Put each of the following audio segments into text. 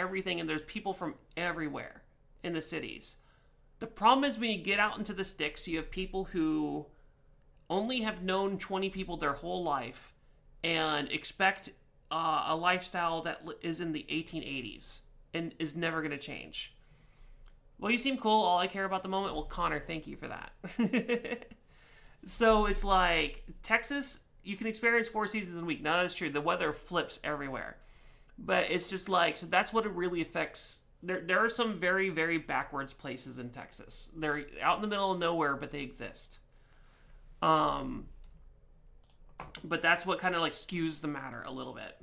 everything, and there's people from everywhere in the cities. The problem is when you get out into the sticks, you have people who only have known 20 people their whole life and expect a lifestyle that is in the 1880s and is never going to change. Well, you seem cool. All I care about the moment. Well, Connor, thank you for that. So it's like Texas, you can experience 4 seasons in a week. Now, that's true. The weather flips everywhere. But it's just like, so that's what it really affects. There are some very, very backwards places in Texas. They're out in the middle of nowhere, but they exist. But that's what kind of like skews the matter a little bit.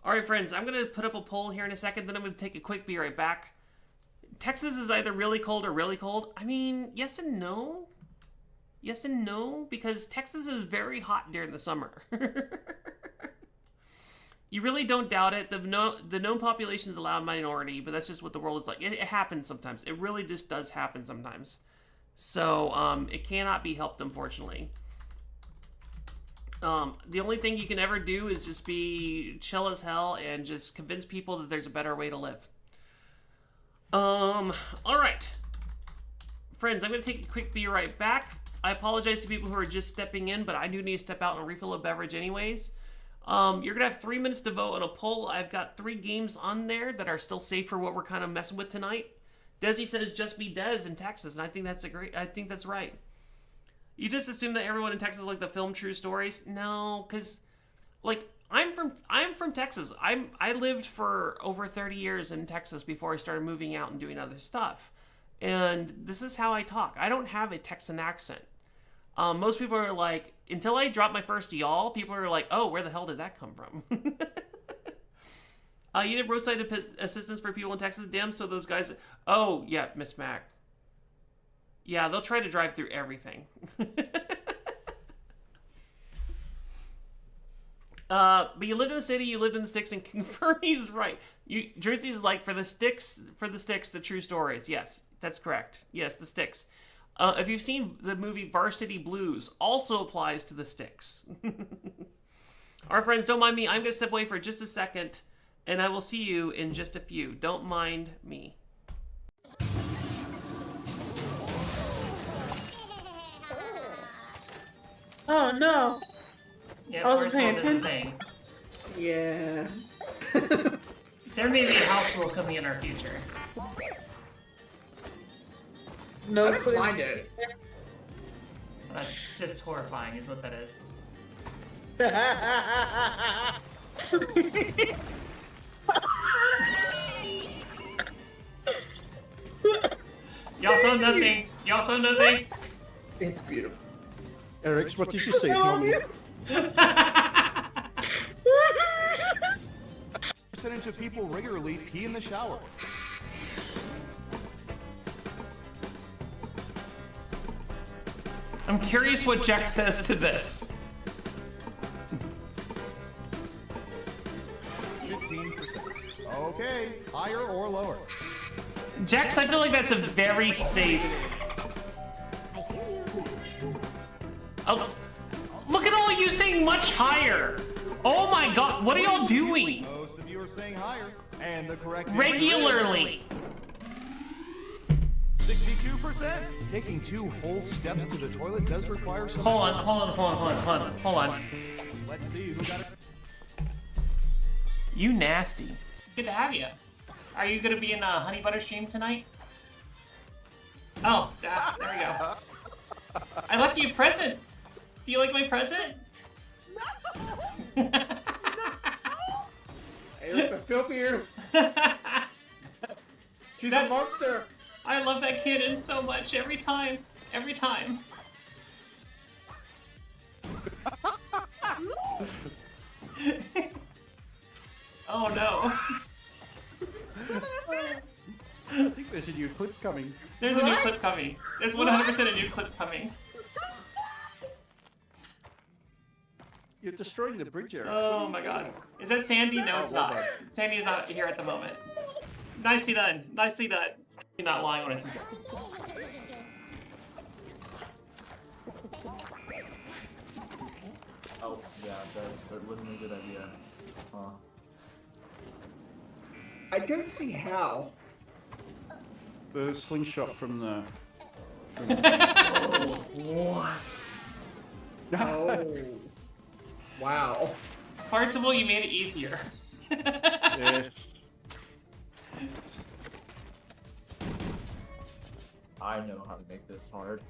All right, friends, I'm going to put up a poll here in a second. Then I'm going to take a quick be right back. Texas is either really cold or really cold. I mean, yes and no. Yes and no, because Texas is very hot during the summer. You really don't doubt it. The known population is a loud minority, but that's just what the world is like. It happens sometimes. It really just does happen sometimes. So it cannot be helped, unfortunately. The only thing you can ever do is just be chill as hell and just convince people that there's a better way to live. All right. Friends, I'm going to take a quick be right back. I apologize to people who are just stepping in, but I do need to step out and refill a beverage anyways. You're going to have 3 minutes to vote on a poll. I've got 3 games on there that are still safe for what we're kind of messing with tonight. Desi says just be Des in Texas, and I think that's right. You just assume that everyone in Texas like the film True Stories? No, because like I'm from Texas. I lived for over 30 years in Texas before I started moving out and doing other stuff. And this is how I talk. I don't have a Texan accent. Most people are like, until I drop my first y'all, people are like, oh, where the hell did that come from? You did roadside assistance for people in Texas? Damn, so those guys... Oh, yeah, Miss Mac. Yeah, they'll try to drive through everything. But you lived in the city, you lived in the sticks, and Confirmy's right. Jersey's like, for the sticks, the true stories. Yes, that's correct. Yes, the sticks. If you've seen the movie Varsity Blues, also applies to the sticks. Our friends, don't mind me. I'm going to step away for just a second, and I will see you in just a few. Don't mind me. Oh, no. Yeah, of course, that's the thing. Yeah. There may be a house rule coming in our future. No, I didn't find it. That's just horrifying, is what that is. Y'all saw nothing. Y'all saw nothing. It's beautiful. Eric, what did you say? Tell me. Percentage of people regularly pee in the shower. I'm curious what Jack says to this. 15%. Okay, higher or lower? Jax, I feel like that's a very safe... Oh, look at all of you saying much higher. Oh my god, what are y'all doing? Most of you are saying higher, and the correct regularly. 62%. Taking 2 whole steps to the toilet does require some... Hold on. Let's see who got it. You nasty. Good to have you. Are you gonna be in a honey butter stream tonight? Oh, there we go. I left you a present. Do you like my present? No. Hey, looks a filthier. She's a monster. I love that kitten so much every time. Every time. Oh no. I think there's a new clip coming. There's a new clip coming. There's 100% a new clip coming. You're destroying the bridge, Eric. Oh my god. Is that Sandy? No, it's not. Sandy's not here at the moment. Nicely done. Nicely done. You're not lying when I say that. Oh, yeah, that wasn't a good idea. Huh. I don't see how. The slingshot from the. What? Oh. Wow. First of all, you made it easier. Yes. I know how to make this hard.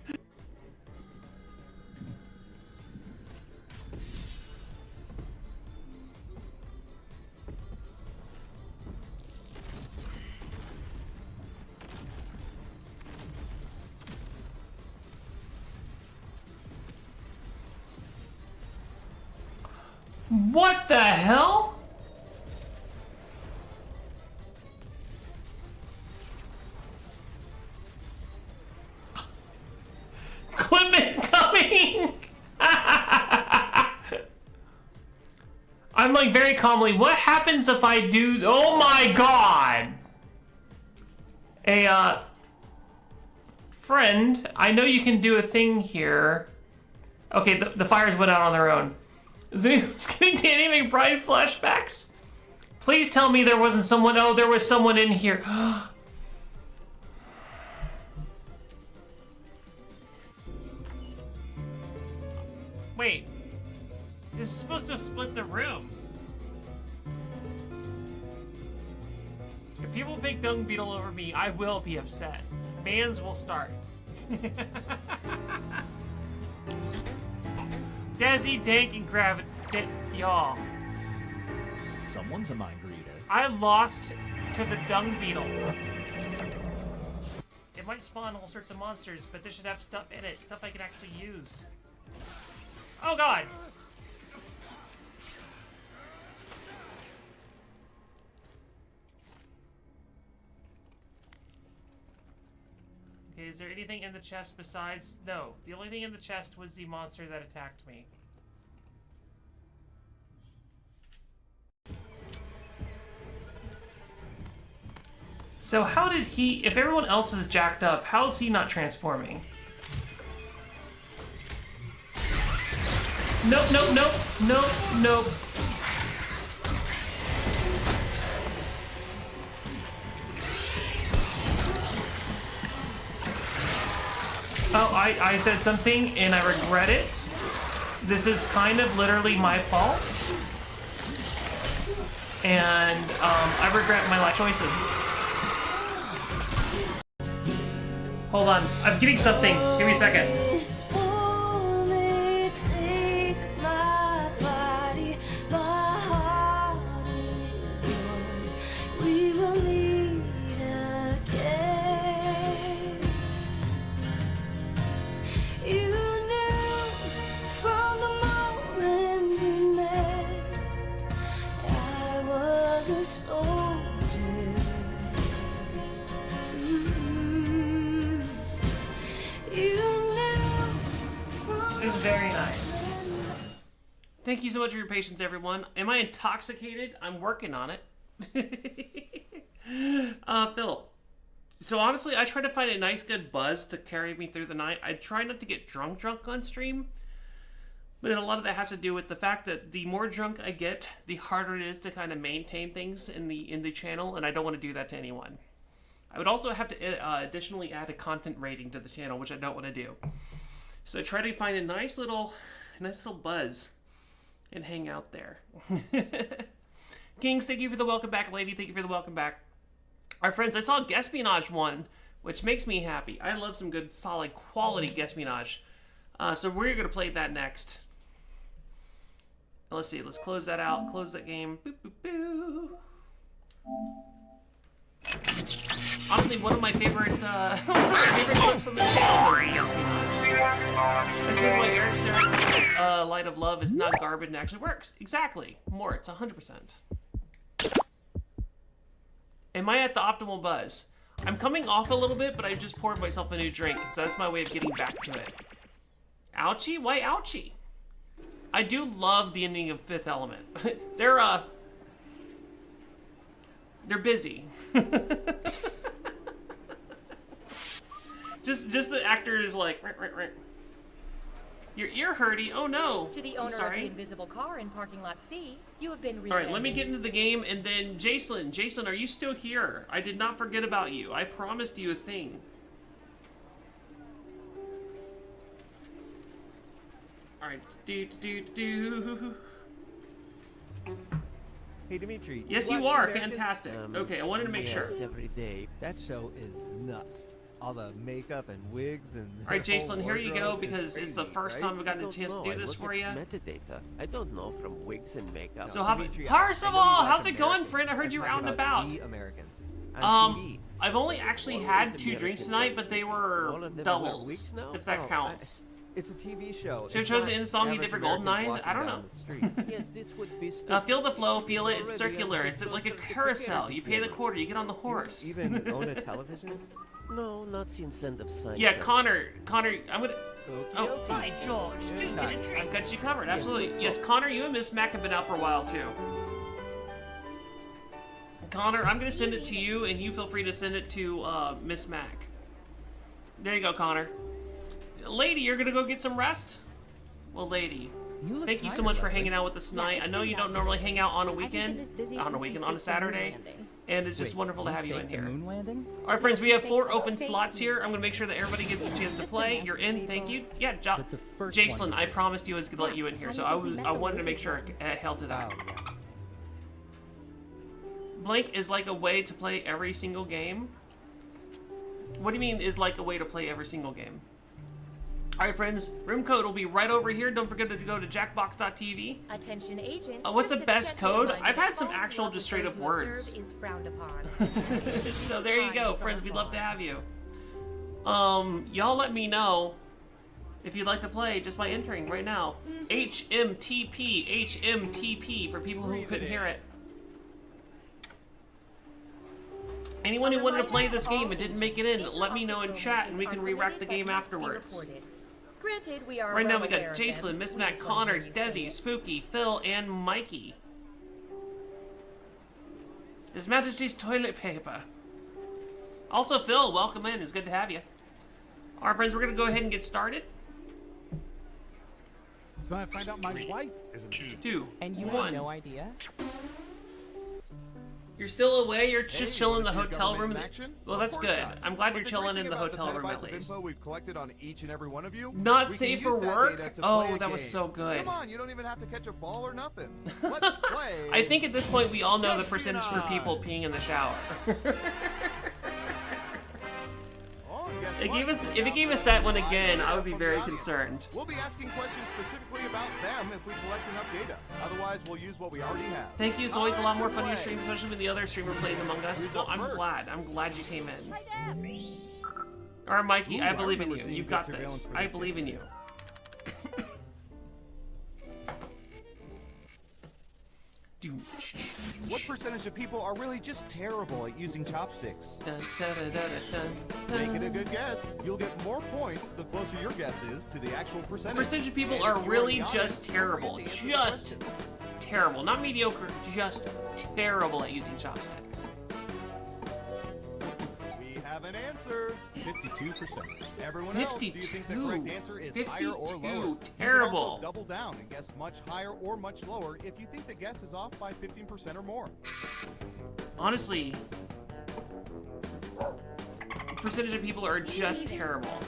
What the hell? Clip incoming! I'm like very calmly, what happens if I do, oh my god! Friend, I know you can do a thing here. Okay, the fires went out on their own. Is anyone getting Danny McBride flashbacks? Please tell me there wasn't someone, oh, there was someone in here. Wait, this is supposed to split the room. If people pick Dung Beetle over me, I will be upset. Bans will start. Desi, Dank, and Gravit, y'all. Someone's a mind reader. I lost to the Dung Beetle. It might spawn all sorts of monsters, but this should have stuff in it, stuff I can actually use. Oh god! Okay, is there anything in the chest besides... No, the only thing in the chest was the monster that attacked me. So how did he... If everyone else is jacked up, how is he not transforming? Nope, nope, nope, nope, nope. Oh, I said something and I regret it. This is kind of literally my fault. And I regret my life choices. Hold on, I'm getting something. Give me a second. Very nice. Thank you so much for your patience, everyone. Am I intoxicated? I'm working on it. Phil. So honestly, I try to find a nice good buzz to carry me through the night. I try not to get drunk on stream. But a lot of that has to do with the fact that the more drunk I get, the harder it is to kind of maintain things in the channel, and I don't want to do that to anyone. I would also have to additionally add a content rating to the channel, which I don't want to do. So try to find a nice little buzz and hang out there. Kings, thank you for the welcome back. Lady, thank you for the welcome back. Our friends, I saw Guespionage 1, which makes me happy. I love some good, solid, quality Guespionage. So we're going to play that next. Let's see. Let's close that out. Close that game. Boop, boop, boo. Honestly, one of my favorite clips on the channel is Guespionage. That's why Eric's Light of Love is not garbage and actually works. Exactly. More. It's 100%. Am I at the optimal buzz? I'm coming off a little bit, but I just poured myself a new drink, so that's my way of getting back to it. Ouchie? Why ouchie? I do love the ending of Fifth Element. They're busy. just the actor is like, Your ear hurty? Oh no. To the I'm owner of sorry. the invisible car in parking lot C, you have been All right, let me get into the game, and then Jason. Jason, are you still here? I did not forget about you. I promised you a thing. All right, do. Hey, Dimitri. Yes, you watch are American? fantastic. Okay, I wanted to make sure. Yes, every day. That show is nuts. All the makeup and wigs and. All right, Jason, here you go, wardrobe is because it's the crazy, first right? time we've gotten a I chance to don't do know. this I for look you. at metadata. I don't know from wigs and makeup. So how Dimitri, first I of know you all, watch how's it going, Americans. friend? I heard I'm you were talking out and about. The Americans. On TV. I've only actually All had these 2 drinks Americans tonight, on but they TV. were All of them wear doubles, wigs now? if that Oh, counts. It's a TV show. Should've It's chosen not to install me average different Americans GoldenEye? walking I don't down know. the street. Yes, this would be Feel the flow, stupid. feel it. It's It's already circular. on It's like a security carousel. You pay the camera. quarter, you get on the horse. You even own a television? No, not since end of Seinfeld. Yeah, Connor, I'm gonna. Oh, By George, do get a drink. I've got you covered. Absolutely. Yes, Connor, you and Miss Mac have been out for a while too. Connor, I'm gonna send it to you, and you feel free to send it to Miss Mac. There you go, Connor. Lady, you're gonna go get some rest? Well, lady, thank you so much for hanging out with us tonight. I know you don't normally hang out on a weekend, on a Saturday, and it's just wonderful to have you in here. All right, friends, we have 4 open slots here. I'm gonna make sure that everybody gets a chance to play. You're in, thank you. Yeah, Jason, I promised you I was gonna let you in here, so I wanted to make sure I held to that. Blank is like a way to play every single game. What do you mean is like a way to play every single game? All right, friends, room code will be right over here. Don't forget to go to jackbox.tv. Attention agents. What's the just a best gentle code? reminder I've had that some following actual up just with straight up those you words. observe is frowned upon. So there you go, friends. We'd love to have you. Y'all let me know if you'd like to play just by entering right now. HMTP for people who couldn't hear it. Anyone who wanted to play this game and didn't make it in, let me know in chat and we can re-rack the game afterwards. Granted, we are Right now well we aware got of Jason, them. Miss We Mac, just wanna Connor, hear you say Desi, it. Spooky, Phil, and Mikey. His Majesty's toilet paper. Also, Phil, welcome in. It's good to have you. All right, friends, we're going to go ahead and get started. So I find out my wife isn't. 2, And you 1. had no idea? You're still away? You're just chilling in the wanna see hotel government room? in action? Well, Of that's course good. not. I'm glad But you're the chilling great in the thing about hotel room petabytes at of least. info we've collected on each and every one of you, Not we safe can for use that work? data to Oh, play a that was game. so good. Come on, you don't even have to catch a ball or nothing. Let's play. I think at this point we all know the percentage for people peeing in the shower. Oh, guess If what? it gave us that one again, I would be From very the audience. concerned. We'll be asking questions specifically about them if we collect enough data. Otherwise, we'll use what we already have. Thank you. It's always a lot more fun to Alright, stream, especially when the other streamer plays Among Us. Who's Well, up I'm first? glad. I'm glad you came in. All right, Mikey, Ooh, I I believe in remember you. seeing You've good got surveillance this. for I this believe in you. Dude. What percentage of people are really just terrible at using chopsticks? Dun, dun, dun, dun, dun, dun. Make it a good guess. You'll get more points the closer your guess is to the actual percentage. Percentage of people And are if you're really in the just audience, don't terrible. forget to answer the Just question. terrible. Not mediocre, just terrible at using chopsticks. We have an answer. 52%. Everyone else, do you think the 52. correct answer is higher or 52. lower? You Terrible. can also double down and guess much higher or much lower if you think the guess is off by 15% or more. Honestly, percentage of people are just terrible.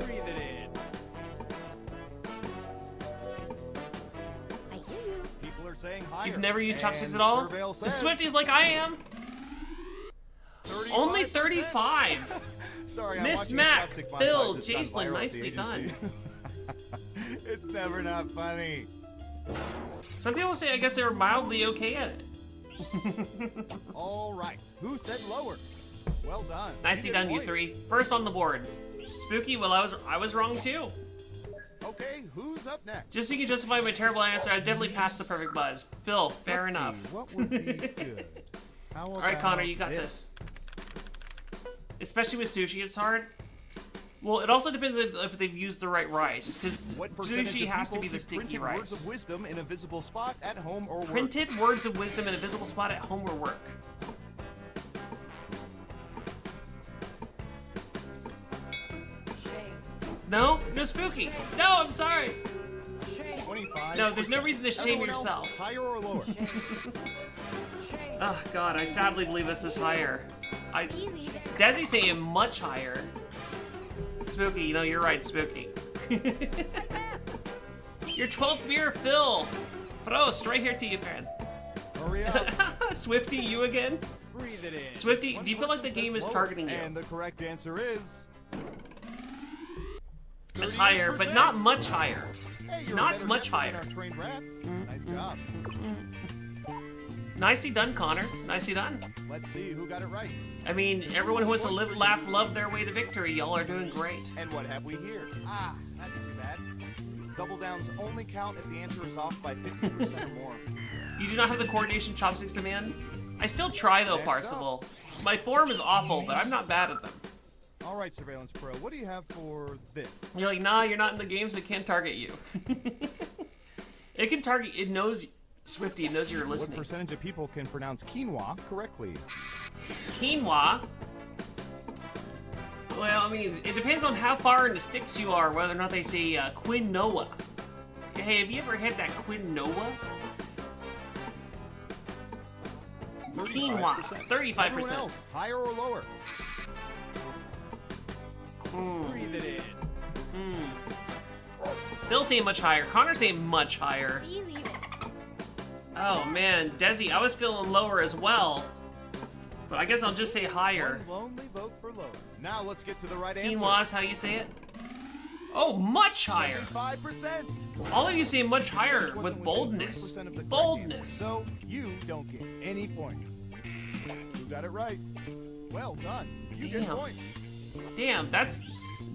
Breathe it in. I hear you. People are saying higher. You've never used chopsticks And at all? Surveil The says Swifties like I am. 35%. Only 35. Sorry, I'm Miss watching Mac, a chopstick Phil, montage that's gone Jason, viral at the nicely agency. It's never not funny. Some people say I guess they were mildly okay at it. All right. Who said lower? Well done. Nicely You get done, you points. three. First on the board. Spooky, well, I was wrong too. Okay, who's up next? Just so you can justify my terrible answer, I definitely passed the perfect buzz. Phil, fair Let's enough. see, what would be good? How All right, Connor, about you got this. Especially with sushi, it's hard. Well, it also depends if they've used the right rice, because What percentage sushi of has to people be the keep sticky printed words rice. of wisdom in a visible spot at home or work? Printed words of wisdom in a visible spot at home or work. No? No spooky. No, I'm sorry. 25. No, there's no reason to shame Everyone else, yourself. higher or lower? Oh, God, I sadly believe this is higher. Believe it. Desi's saying much higher. Spooky, you know, you're right, Spooky. Your 12th beer, Phil. Prost, right here to you, fan. Hurry up. Swifty, you again? Breathe it in. Swifty, One do you feel like the person game says is lower, targeting you? And the correct answer is... It's higher, but not 38%. much higher. Hey, you're a Not better much guesser than higher. our trained rats. Nice job. Nicely done, Connor. Nicely done. Let's see who got it right. I mean, everyone who wants to live, laugh, love their way to victory, y'all are doing great. And what have we here? Ah, that's too bad. Double downs only count if the answer is off by 50% or more. You do not have the coordination chopsticks demand? I still try though, Next Parsible. My form is awful, but I'm not bad at them. All right, Surveillance Pro, what do you have for this? You're like, nah, you're not in the game, so it can't target you. It can target, it knows, Swifty, it knows you're What listening. percentage of people can pronounce quinoa correctly? Quinoa? Well, I mean, it depends on how far in the sticks you are, whether or not they say quinoa. Hey, have you ever had that quinoa? Quinoa, 35%. Everyone else, higher or lower? Breathe it in. Bill's saying much higher. Connor's saying much higher. Believe it. Oh man, Desi, I was feeling lower as well. But I guess I'll just say higher. One lonely vote for lower. Now let's get to the right answer. Quinoa is how you say it? Oh, much higher. 5%. All of you say much higher Wasn't with within boldness. 30% of the correct Boldness. answer, so you don't get any points. You got it right. Well done. You get Damn. points. Damn, that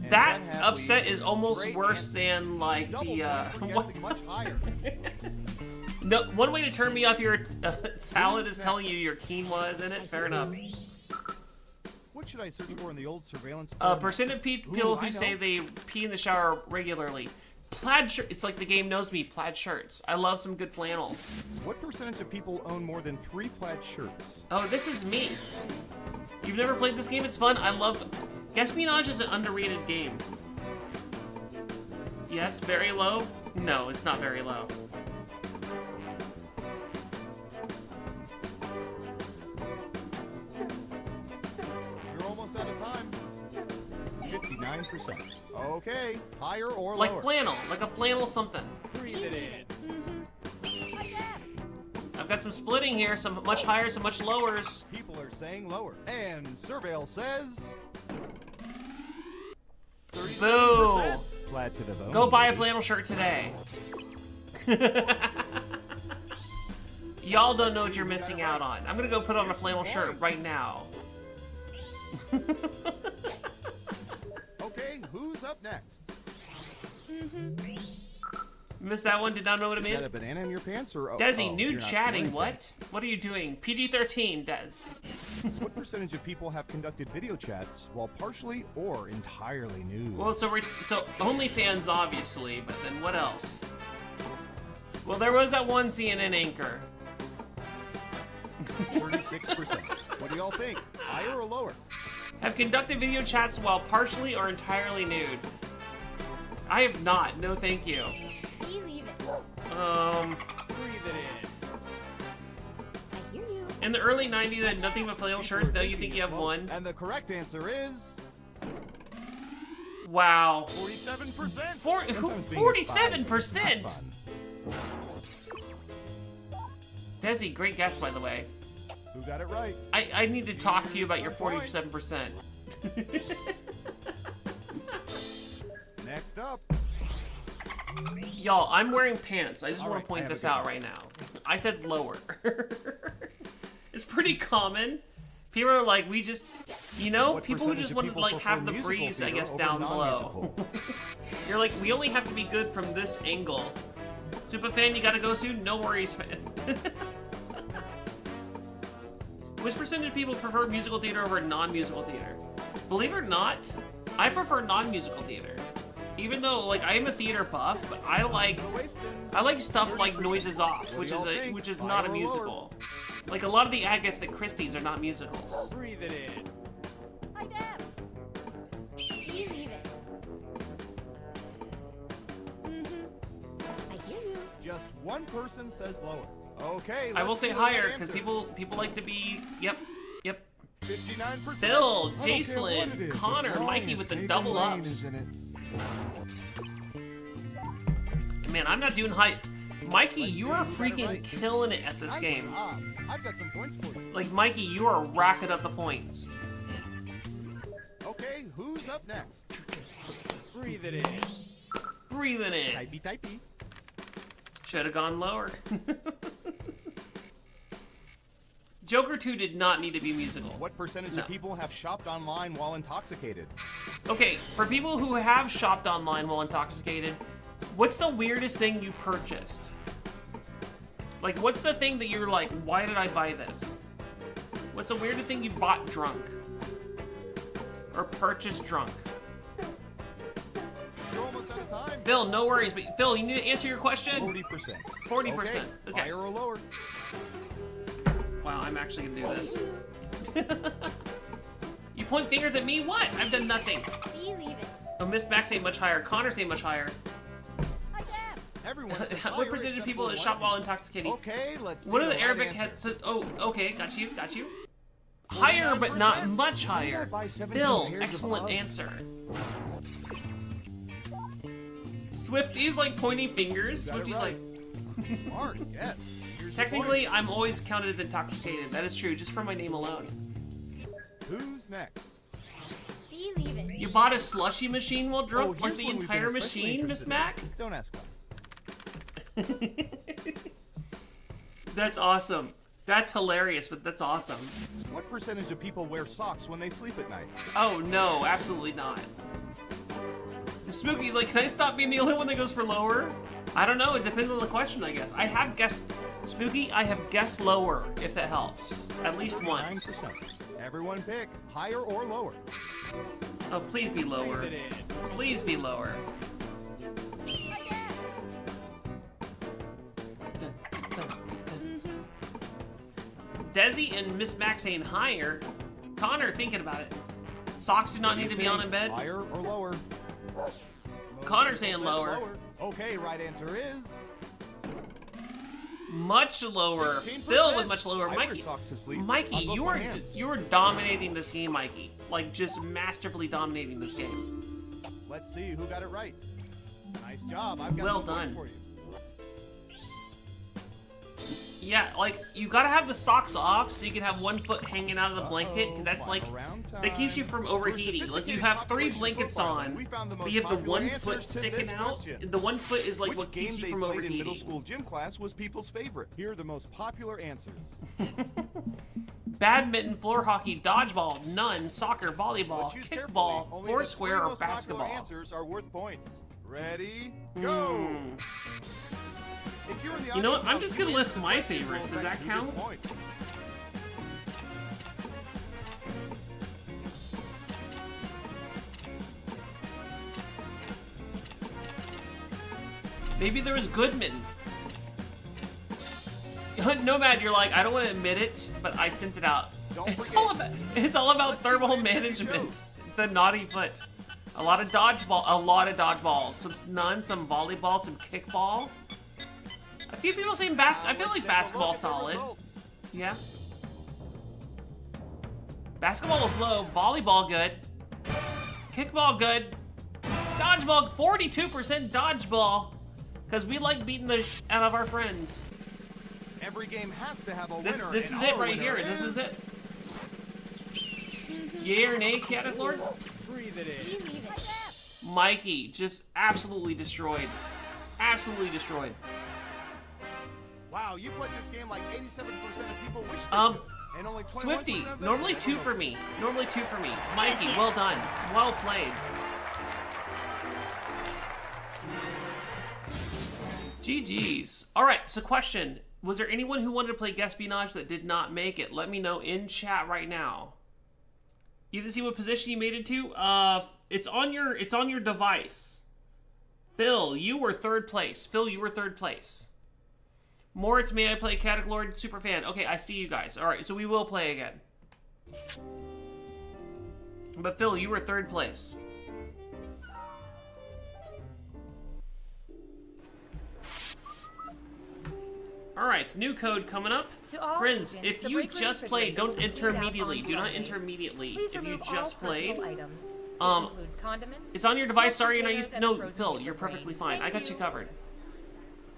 that half upset lead is almost great worse answer. than like Double the points for what? guessing much higher. No, one way to turn me off your salad is telling you your quinoa is in it. Fair enough. What should I search for in the old surveillance? Percent of people Ooh, who I say know. they pee in the shower regularly. Plaid shirt. It's like the game knows me. Plaid shirts. I love some good flannel. What percentage of people own more than 3 plaid shirts? Oh, this is me. You've never played this game? It's fun. I love. Espionage is an underrated game. Yes, very low. No, it's not very low. You're almost out of time. 59%. Okay, higher or Like lower? flannel. Like a flannel something. Breathe it in. I've got some splitting here. Some much higher, some much lowers. People are saying lower. And Surveil says... 37%. Boo. Glad to the bone. Go buy a flannel shirt today. Y'all don't know what you're missing out on. I'm gonna go put on a flannel shirt right now. Okay, who's up next? Missed that one, did not know what it Is that a meant. banana in your pants or... Desi, you're nude not chatting, doing what? What are you doing? PG-13, Des. that. What percentage of people have conducted video chats while partially or entirely nude? Well, so OnlyFans, obviously, but then what else? Well, there was that one CNN anchor. 36%. What do y'all think? Higher or lower? Have conducted video chats while partially or entirely nude. I have not. No, thank you. Believe it. Breathe it in. I hear you. In the early 90s, I had nothing but flannel shirts. Now you think you have one? And the correct answer is... Wow. 47%. Sometimes being a spy is 47%? not fun. Desi, great guess, by the way. Who got it right? I need to talk to you about your 47%. Next up. Y'all, I'm wearing pants. I just All want right, to point I have a this good out one. right now. I said lower. It's pretty common. People are like, we just, you know, What people who percentage just of want to people like prefer have the musical breeze, I theater guess, over down below. non-musical? You're like, we only have to be good from this angle. Super fan, you gotta go soon? No worries, fan. Which percentage of people prefer musical theater over non-musical theater? Believe it or not, I prefer non-musical theater. Even though, like, I am a theater buff, but I like stuff like Noises Off, which is not a musical. Like, a lot of the Agatha Christie's are not musicals. Breathe it in. Believe it. Just one person says lower. Okay, I will let's say see the higher right because answer. people like to be. Yep. 59%. Phil, I don't care what Jacelyn, it is, Connor, as long Mikey as with the Nathan double Lane ups. is in it. Man, I'm not doing high. Mikey, Let's you see are who got it freaking right. killing it at this Nice game. job. I've got some points for you. Like, Mikey, you are racking up the points. Okay, who's up next? Breathe it in. Breathing in. Typey, typey. Should have gone lower. Joker 2 did not need to be musical. What percentage No. of people have shopped online while intoxicated? Okay, for people who have shopped online while intoxicated, what's the weirdest thing you purchased? Like, what's the thing that you're like, why did I buy this? What's the weirdest thing you bought drunk? Or purchased drunk? You're almost out of time. Phil, no worries, but Phil, you need to answer your question. 40%. 40%. Okay. Higher or lower? Wow, I'm actually gonna do this. You point fingers at me? What? I've done nothing. Believe it. Oh, Miss Max ain't much higher. Connor's ain't much higher. I am. Everyone says What higher percentage of except people for that one shop of while you. intoxicating? Okay, let's see What are the right Arabic answer. heads? Oh, okay, got you, got you. Higher, but not much higher. Buy 17 Bill, pairs of excellent Uggs. answer. Swifty's like pointing fingers. Got it Swifty's like, right. Smart, yes. Here's your technically, points. I'm always counted as intoxicated. That is true, just for my name alone. Who's next? Believe it. You bought a slushy machine while drunk, Oh, like here's the one we've been entire especially machine, Miss interested in. Mac? Don't ask why. That's awesome. That's hilarious, but that's awesome. What percentage of people wear socks when they sleep at night? Oh no, absolutely not. Spooky's like, can I stop being the only one that goes for lower? I don't know, it depends on the question, I guess. I have guessed, Spooky, I have guessed lower, if that helps. At least once. 9%. Everyone pick higher or lower. Oh, please be lower. Please be lower. Desi and Miss Max ain't higher. Connor thinking about it. Socks do not need to be on in bed. Higher or lower? Connor's saying Says lower. Okay, right answer is Much lower. 16%. Phil with much lower. I wear Mikey, socks to sleep on Mikey, both you my are hands. dominating this game, Mikey. Like just masterfully dominating this game. Let's see who got it right. Nice job. I've got Well some points done. for you. Yeah, like you gotta have the socks off so you can have one foot hanging out of the blanket, because that's like Final round that keeps you time. from For overheating. Like you sophisticated have 3 population blankets profiling, on, we found the but most you have the popular one answers foot to sticking this out. question. The one foot is like Which what keeps game you they from played in overheating. middle school gym class was people's favorite? Here are the most popular answers. Badminton, floor hockey, dodgeball, none, soccer, But volleyball, choose carefully. kickball, Only the foursquare, three or most popular basketball. answers are worth points. Ready? Go! If you're in the You know what? audience I'm now, just you gonna answer list the my question, favorites. we'll Does that affect who gets count? points. Maybe there was Goodman. Nomad, you're like, I don't want to admit it, but I sent it out. Don't It's forget. all about Let's see thermal what answers you management. chose. The naughty foot. A lot of dodgeballs. Some none, some volleyball, some kickball. A few people saying I feel Let's like take a basketball look at the solid. results. Yeah. Basketball was low. Volleyball good. Kickball good. Dodgeball 42% dodgeball. Because we like beating the out of our friends. Every game has to have a This winner. is and it our right winner here. This is it. Yay or nay, Cat Lord? Breathe it in. Believe it. Mikey just absolutely destroyed. Absolutely destroyed. Wow, you played this game like 87% of people wish they Um, could, and only 21% Swifty, of them normally ever 2 for voted. me. Normally 2 for me. Mikey, well done. Well played. GG's. Alright, so question. Was there anyone who wanted to play Gaspionage that did not make it? Let me know in chat right now. You didn't see what position you made it to? It's on your device. Phil, you were 3rd place. Phil, you were 3rd place. Moritz, may I play Cataclord? Superfan. Okay, I see you guys. Alright, so we will play again. But Phil, you were 3rd place. All right, new code coming up. To all Friends, agents, if the you break room just played, refrigerator don't will enter be out immediately. on Do not Friday. enter immediately. Please If you remove just all played, personal items. This um, includes condiments, it's on your device. mashed Sorry, you're not potatoes, used. and No, frozen Phil, meat you're for perfectly grain. fine. I Thank got you covered.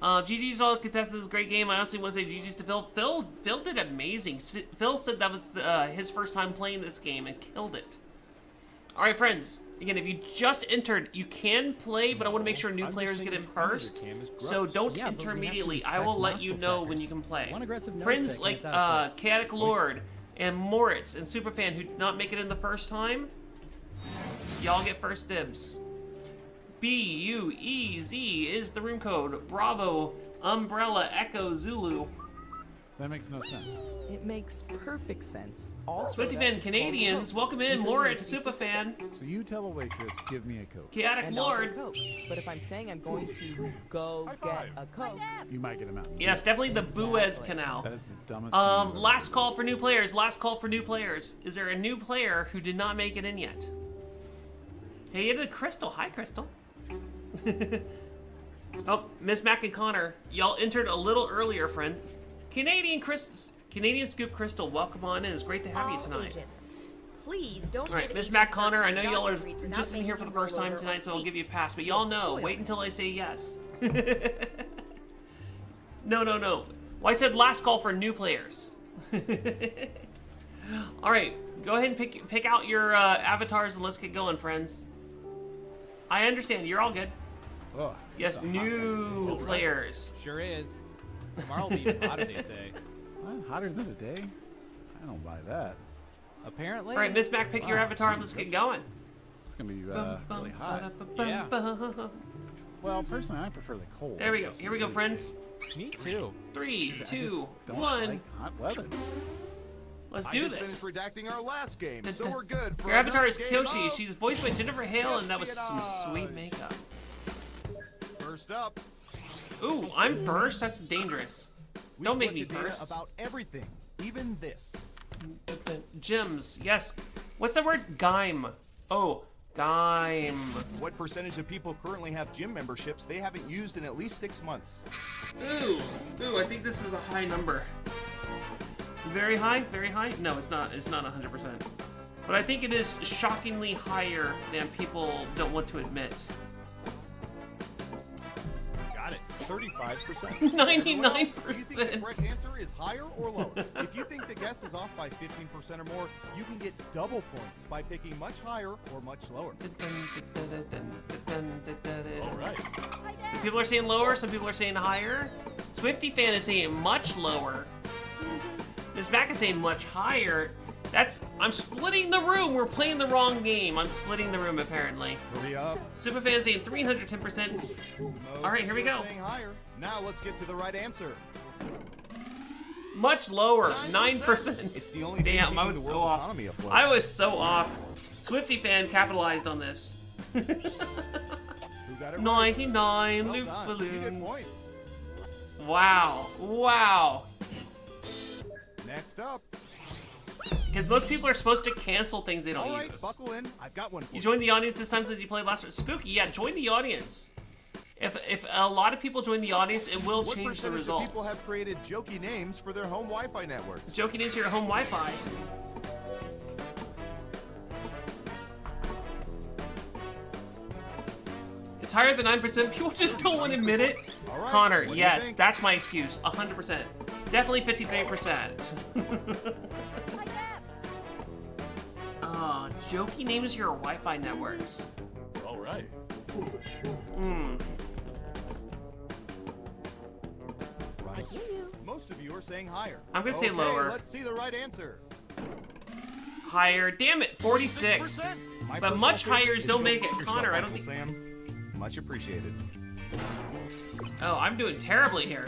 GG's all contestants. Great game. I honestly want to say GG's to Phil. Phil did amazing. Phil said that was his first time playing this game and killed it. All right, friends. Again, if you just entered, you can play, but I want to make sure new players get in first. So don't enter immediately. I will let you know when you can play. Friends like Chaotic Lord and Moritz and Superfan who did not make it in the first time, y'all get first dibs. BUEZ is the room code. Bravo, Umbrella, Echo, Zulu. That makes no sense. It makes perfect sense. Also, Swifty-fan Canadians, welcome in. Moritz, Superfan. So you tell a waitress, give me a Coke. Chaotic and I'll Lord. get Coke. But if I'm saying I'm going to go get a Coke, You might get him out. Yes, definitely the Exactly. Buez Canal. That is the dumbest thing I've ever Last heard. call for new players. Last call for new players. Is there a new player who did not make it in yet? Hey, it's Crystal. Hi, Crystal. Oh, Miss Mac and Connor, y'all entered a little earlier, friend. Canadian Scoop Crystal, welcome on in. It's great to have you All tonight. agents, please don't All right, give Miss agent Mac Connor, I know Bertie y'all are Dottie for not just in here for making the first you time roll tonight, over so I'll or give you a speak. pass. But y'all You'll know, spoil wait it. until I say yes. No. Well, I said last call for new players. All right, go ahead and pick out your avatars and let's get going, friends. I understand, you're all good. Oh, Yes, new players. Sure is. Tomorrow will be even hotter, they say. what? Hotter than today? I don't buy that. Apparently. All right, Miss Mac, pick your Wow, avatar and let's get going. It's gonna be really hot. Yeah. Well, personally, I prefer the cold. There we go. Here we go, friends. Me too. 3, I just 2, don't 1. like hot weather. Let's I do just this. finished redacting our last game, so we're good. For Your avatar is another game Kyoshi. of She's voiced by Jennifer Hale, and that was some espionage. sweet makeup. First up, Ooh, I'm first? That's dangerous. we Don't make me collected data first. about everything, even this. Gems, yes. What's the word? Gaim. Oh, Gaim. What percentage of people currently have gym memberships they haven't used in at least 6 months? Ooh, I think this is a high number. Very high? Very high? No, it's not. It's not 100%. But I think it is shockingly higher than people don't want to admit. Got it. 35%. 99%. Do you think the correct answer is higher or lower? If you think the guess is off by 15% or more, you can get double points by picking much higher or much lower. All right. Some people are saying lower, some people are saying higher. Swifty fan is saying much lower. Miss Mac is saying much higher. I'm splitting the room. We're playing the wrong game. I'm splitting the room apparently. Hurry up. Superfan saying 310%. All right, here we go. Saying higher. Now let's get to the right answer. Much lower, 9%. It's the only thing Damn, keeping I was the so world's off. economy afloat. I was so off. Swifty fan capitalized on this. Who got it right? 99 Well loop done. You get balloons. points. Wow. Next up. Because most people are supposed to cancel things they don't All right, use. buckle in. I've got one for You joined the audience this time since you played last week. Spooky, yeah, join the audience. If a lot of people join the audience, it will What change the percentage of results. people have created jokey names for their home Wi-Fi networks? Joking into your home Wi-Fi. It's higher than 9%. People just don't want to admit it. All right, Connor, what do you yes, think? that's my excuse. 100%. Definitely 53%. Jokey names your Wi-Fi networks. All right. Right. Most of you are saying higher. I'm gonna say Okay, lower. Let's see the right answer. Higher. Damn it, 46. 6%. My But personal much pick higher is don't go make it. fuck yourself, Connor, I don't Uncle think. Sam. Much appreciated. Oh, I'm doing terribly here.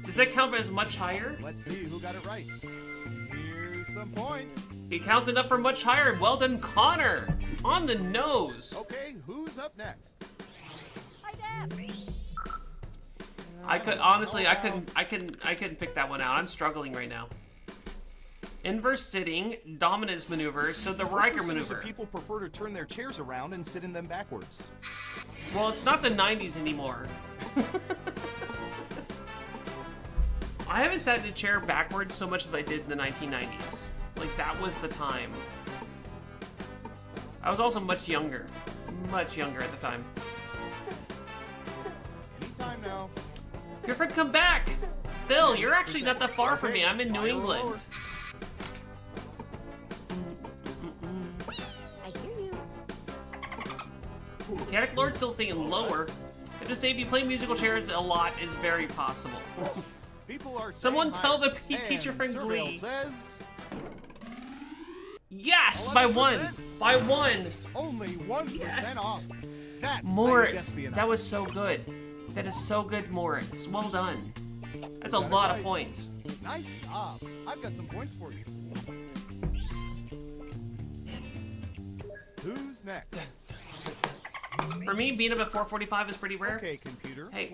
Does that count as much higher? Let's see who got it right. Here's some points. It counts enough for much higher. Well done, Connor. On the nose. Okay, who's up next? I could honestly, I couldn't pick that one out. I'm struggling right now. Inverse sitting, dominance maneuver, so the What Riker percentage maneuver. of people prefer to turn their chairs around and sit in them backwards? Well, it's not the 90s anymore. I haven't sat in a chair backwards so much as I did in the 1990s. Like, that was the time. I was also much younger. Much younger at the time. Anytime now. Your friend, come back! Phil, you're actually not that far from me. I'm in New Higher or England. lower? I hear you. Mechanic Lord's still singing lower. I just say if you play musical chairs a lot, it's very possible. People are Someone saying tell hi, the teacher and friend Surveil Glee. says Yes! By 1! 11%. By 1! only 1% Yes. off. That's how you Moritz, guess the that was so good. That is so good, Moritz. Well done. That's a got it lot of right. points. Nice job. I've got some points for you. Who's next? For me, being up at 4:45 is pretty rare. Okay, computer. Hey,